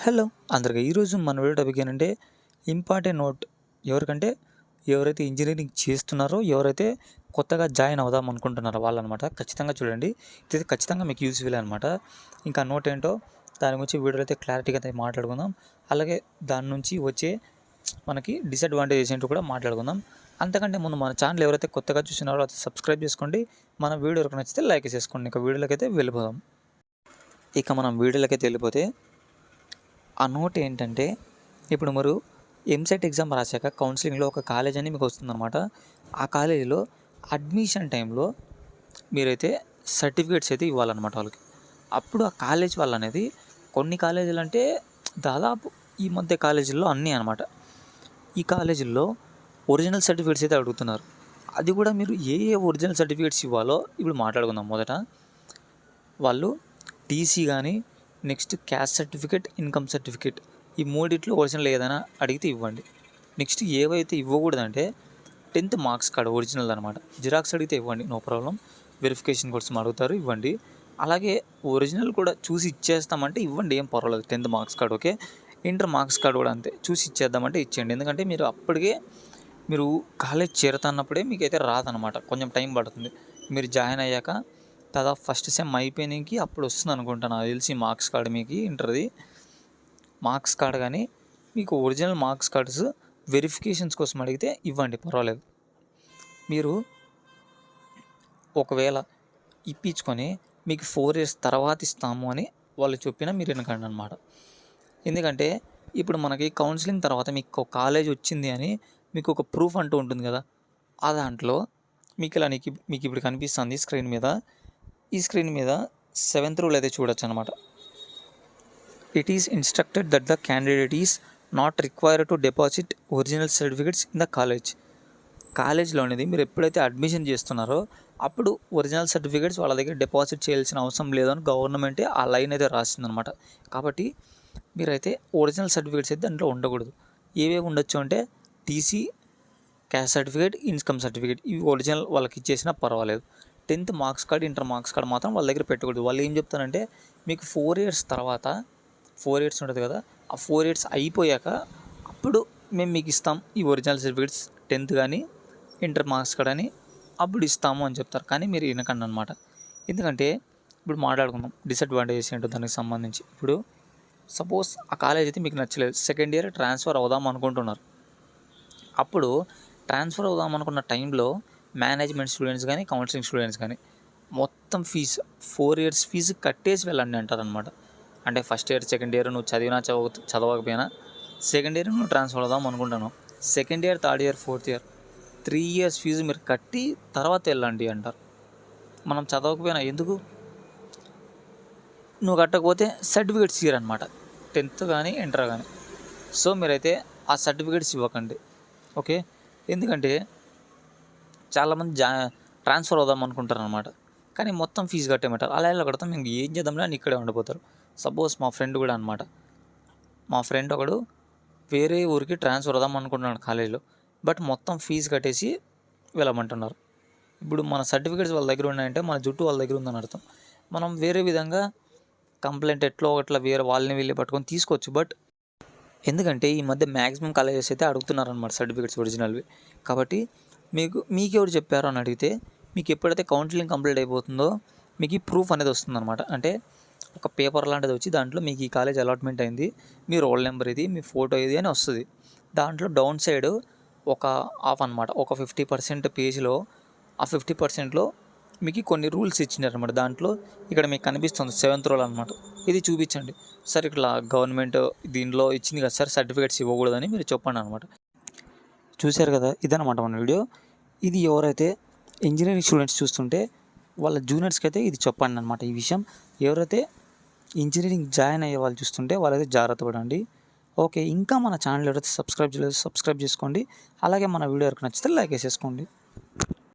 Hello అందరికీ ఈరోజు మన వీడియో టాపిక్ ఏంటంటే ఇంపార్టెంట్ నోట్ ఎవరికంటే ఎవరైతే ఇంజనీరింగ్ చేస్తున్నారో ఎవరైతే కొత్తగా జాయిన్ అవుదాం అనుకుంటున్నారో వాళ్ళనమాట. ఖచ్చితంగా చూడండి, ఇది ఖచ్చితంగా మీకు యూస్ఫుల్ అనమాట. ఇంకా నోట్ ఏంటో దాని గురించి వీడియోలో అయితే క్లారిటీగా అయితే మాట్లాడుకుందాం. అలాగే దాని నుంచి వచ్చే మనకి డిసడ్వాంటేజెస్ ఏంటో కూడా మాట్లాడుకుందాం. అంతకంటే ముందు మన ఛానల్ ఎవరైతే కొత్తగా చూస్తున్నారో అది సబ్స్క్రైబ్ చేసుకోండి. మన వీడియో ఎవరికి నచ్చితే లైక్ చేసుకోండి. ఇక వీడియోలోకి అయితే వెళ్ళిపోదాం. మనం వీడియోలోకి అయితే వెళ్ళిపోతే ఆ నోట్ ఏంటంటే, ఇప్పుడు మీరు ఎంసెట్ ఎగ్జామ్ రాశాక కౌన్సిలింగ్లో ఒక కాలేజ్ అని మీకు వస్తుందన్నమాట. ఆ కాలేజీలో అడ్మిషన్ టైంలో మీరైతే సర్టిఫికేట్స్ అయితే ఇవ్వాలన్నమాట వాళ్ళకి. అప్పుడు ఆ కాలేజ్ వాళ్ళు అనేది కొన్ని కాలేజీలు అంటే దాదాపు ఈ మధ్య కాలేజీల్లో అన్నీ అనమాట. ఈ కాలేజీల్లో ఒరిజినల్ సర్టిఫికేట్స్ అయితే అడుగుతున్నారు. అది కూడా మీరు ఏ ఒరిజినల్ సర్టిఫికేట్స్ ఇవ్వాలో ఇప్పుడు మాట్లాడుకుందాం. మొదట వాళ్ళు టీసీ కానీ, next caste certificate, income certificate, ఈ మూడిట్లో ఒరిజినల్ ఏదైనా అడిగితే ఇవ్వండి. నెక్స్ట్ ఏవైతే ఇవ్వకూడదంటే 10th మార్క్స్ కార్డ్ ఒరిజినల్ అనమాట. జిరాక్స్ అడిగితే ఇవ్వండి, నో ప్రాబ్లం. వెరిఫికేషన్ కోసం అడుగుతారు, ఇవ్వండి. అలాగే ఒరిజినల్ కూడా చూసి ఇచ్చేస్తామంటే ఇవ్వండి, ఏం పర్వాలేదు. 10th marks card okay. Inter marks card కూడా అంతే, చూసి ఇచ్చేద్దామంటే ఇచ్చేయండి. ఎందుకంటే మీరు అప్పటికే మీరు కాలేజ్ చేరుతున్నప్పుడే మీకైతే రాదనమాట, కొంచెం టైం పడుతుంది. మీరు జాయిన్ అయ్యాక దాదాపు ఫస్ట్ సెమ్ అయిపోయినాకి అప్పుడు వస్తుంది అనుకుంటా నాకు తెలిసి మార్క్స్ కార్డ్. మీకు ఇంటర్ది మార్క్స్ కార్డ్ కానీ మీకు ఒరిజినల్ మార్క్స్ కార్డ్స్ వెరిఫికేషన్స్ కోసం అడిగితే ఇవ్వండి, పర్వాలేదు. మీరు ఒకవేళ ఇప్పించుకొని మీకు 4 years తర్వాత ఇస్తాము అని వాళ్ళు చెప్పినా మీరు వినకండి అనమాట. ఎందుకంటే ఇప్పుడు మనకి కౌన్సిలింగ్ తర్వాత మీకు కాలేజ్ వచ్చింది అని మీకు ఒక ప్రూఫ్ అంటూ ఉంటుంది కదా. ఆ దాంట్లో మీకు ఇలా మీకు ఇప్పుడు కనిపిస్తుంది స్క్రీన్ మీద. ఈ స్క్రీన్ మీద 7th రూల్ అయితే చూడొచ్చు అనమాట. It is instructed that the candidate is not required to deposit original certificates in the కాలేజ్లో అనేది మీరు ఎప్పుడైతే అడ్మిషన్ చేస్తున్నారో అప్పుడు ఒరిజినల్ సర్టిఫికేట్స్ వాళ్ళ దగ్గర డిపాజిట్ చేయాల్సిన అవసరం లేదని గవర్నమెంటే ఆ లైన్ అయితే రాసిందనమాట. కాబట్టి మీరైతే ఒరిజినల్ సర్టిఫికేట్స్ అయితే దాంట్లో ఉండకూడదు. ఏవేవి ఉండొచ్చు అంటే TC, caste certificate, income certificate, ఇవి ఒరిజినల్ వాళ్ళకి ఇచ్చేసినా పర్వాలేదు. 10th marks card, inter marks card మాత్రం వాళ్ళ దగ్గర పెట్టకూడదు. వాళ్ళు ఏం చెప్తారంటే మీకు 4 years తర్వాత 4 years ఉంటుంది కదా, ఆ 4 years అయిపోయాక అప్పుడు మేము మీకు ఇస్తాం ఈ ఒరిజినల్ సర్టిఫికేట్స్, 10th కానీ ఇంటర్ మార్క్స్ కార్డ్ అని అప్పుడు ఇస్తాము అని చెప్తారు. కానీ మీరు వినకండి అనమాట. ఎందుకంటే ఇప్పుడు మాట్లాడుకుందాం డిసడ్వాంటేజెస్ ఏంటో దానికి సంబంధించి. ఇప్పుడు సపోజ్ ఆ కాలేజ్ అయితే మీకు నచ్చలేదు, 2nd year ట్రాన్స్ఫర్ అవుదాం అనుకుంటున్నారు. అప్పుడు ట్రాన్స్ఫర్ అవుదాం అనుకున్న టైంలో మేనేజ్మెంట్ స్టూడెంట్స్ కానీ, కౌన్సిలింగ్ స్టూడెంట్స్ కానీ మొత్తం ఫీజు 4 years ఫీజు కట్టేసి వెళ్ళండి అంటారనమాట. అంటే ఫస్ట్ ఇయర్, 2nd year నువ్వు చదవకపోయినా 2nd year నువ్వు ట్రాన్స్ఫర్ అవుదాం అనుకుంటున్నావు, 2nd year, 3rd year, 4th year 3 years fee మీరు కట్టి తర్వాత వెళ్ళండి అంటారు. మనం చదవకపోయినా ఎందుకు, నువ్వు కట్టకపోతే సర్టిఫికేట్స్ ఇయ్యరనమాట, 10th కానీ ఇంటర్ కానీ. సో మీరైతే ఆ సర్టిఫికేట్స్ ఇవ్వకండి, ఓకే. ఎందుకంటే చాలామంది ట్రాన్స్ఫర్ అవుదాం అనుకుంటారు అనమాట, కానీ మొత్తం ఫీజు కట్టేయమంటారు. అలా ఎలా కడతాం, మేము ఏం చేద్దాంలే అని ఇక్కడే ఉండిపోతారు. సపోజ్ మా ఫ్రెండ్ కూడా అనమాట, మా ఫ్రెండ్ ఒకడు వేరే ఊరికి ట్రాన్స్ఫర్ అవుదాం అనుకుంటున్నాడు కాలేజీలో, బట్ మొత్తం ఫీజు కట్టేసి వెళ్ళమంటున్నారు. ఇప్పుడు మన సర్టిఫికేట్స్ వాళ్ళ దగ్గర ఉన్నాయంటే మన జుట్టు వాళ్ళ దగ్గర ఉందని అర్థం. మనం వేరే విధంగా కంప్లైంట్ ఎట్లో ఒకట్లా వేరే వాళ్ళని వెళ్ళి పట్టుకొని తీసుకోవచ్చు. బట్ ఎందుకంటే ఈ మధ్య మ్యాక్సిమం కాలేజెస్ అయితే అడుగుతున్నారనమాట సర్టిఫికేట్స్ ఒరిజినల్వి. కాబట్టి మీకెవరు చెప్పారు అని అడిగితే మీకు ఎప్పుడైతే కౌన్సిలింగ్ కంప్లీట్ అయిపోతుందో మీకు ఈ ప్రూఫ్ అనేది వస్తుందన్నమాట. అంటే ఒక పేపర్ లాంటిది వచ్చి దాంట్లో మీకు ఈ కాలేజ్ అలాట్మెంట్ అయింది, మీ రోల్ నెంబర్ ఇది, మీ ఫోటో ఇది అని వస్తుంది. దాంట్లో డౌన్ సైడ్ ఒక ఆఫ్ అనమాట, ఒక 50% పేజ్లో ఆ 50%లో మీకు కొన్ని రూల్స్ ఇచ్చినారనమాట. దాంట్లో ఇక్కడ మీకు కనిపిస్తుంది 7th రూల్ అనమాట. ఇది చూపించండి సార్, ఇట్లా గవర్నమెంట్ దీనిలో ఇచ్చింది కదా సార్, సర్టిఫికేట్స్ ఇవ్వకూడదని మీరు చెప్పండి అనమాట. చూశారు కదా, ఇదనమాట మన వీడియో. ఇది ఎవరైతే ఇంజనీరింగ్ స్టూడెంట్స్ చూస్తుంటే వాళ్ళ జూనియర్స్కి అయితే ఇది చెప్పండి అనమాట. ఈ విషయం ఎవరైతే ఇంజనీరింగ్ జాయిన్ అయ్యే వాళ్ళు చూస్తుంటే వాళ్ళైతే జాగ్రత్త పడండి, ఓకే. ఇంకా మన ఛానల్ ఎవరైతే సబ్స్క్రైబ్ చేయలేదు సబ్స్క్రైబ్ చేసుకోండి. అలాగే మన వీడియో ఎవరికి నచ్చితే లైక్ వేసేసుకోండి.